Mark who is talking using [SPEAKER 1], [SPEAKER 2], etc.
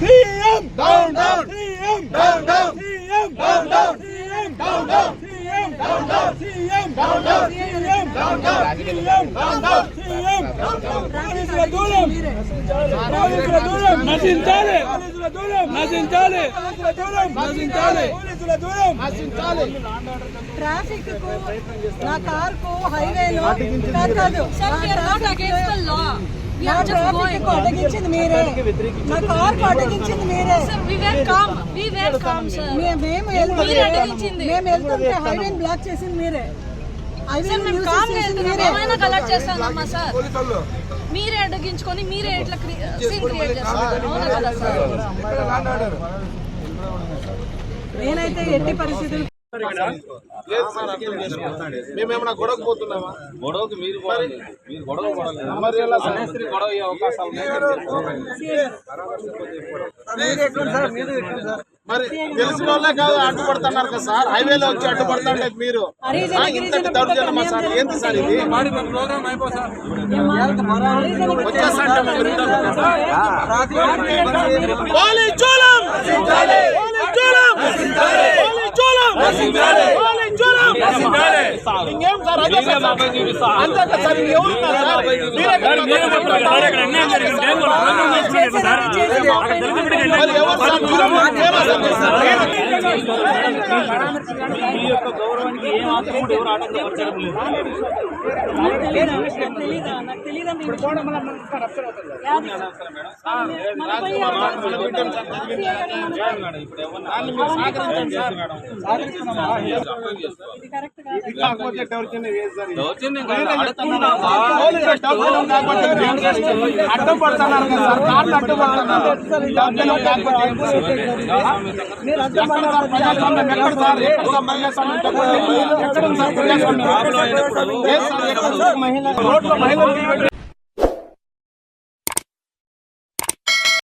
[SPEAKER 1] CM down down, CM down down, CM down down, CM down down, CM down down, CM down down, CM down down, CM down down, CM down down. పోలీసుల దూరం పోలీసుల దూరం నశించాలి, పోలీసుల దూరం నశించాలి, పోలీసుల దూరం నశించాలి, పోలీసుల దూరం నశించాలి.
[SPEAKER 2] ట్రాఫిక్ కు నా కార్ కు హైవేలో కాదు అడ్డగించింది మీరే, నా కార్ కు అడ్డగించింది మీరే. మేము వెళ్తుంటే హైవేని బ్లాక్ చేసింది మీరే,
[SPEAKER 3] మీరే అడ్డగించుకొని మీరే ఎట్లా సీన్ క్రియేట్ చేస్తారు.
[SPEAKER 2] నేనైతే ఎట్టి పరిస్థితులు
[SPEAKER 1] మేమేమన్నా గొడవకు పోతున్నామా?
[SPEAKER 4] గొడవకు మీరు గొడవ గొడవ అయ్యే అవకాశాలు
[SPEAKER 1] మరి తెలిసిన వాళ్ళే కాదు అడ్డుపడుతున్నారు కదా సార్, హైవేలో వచ్చి అడ్డుపడుతుంటే మీరు ఇంతటి దౌర్జన్యమా సార్? ఏంటి సార్ ఇది? ఇంకేం సార్ అదే సార్ అంతే కదా సార్, ఇంకెవరు సార్?
[SPEAKER 4] మీ యొక్క గౌరవానికి ఏం ఆత్మూడు ఎవరు ఆటంకపరచడం లేదు.
[SPEAKER 1] మహిళ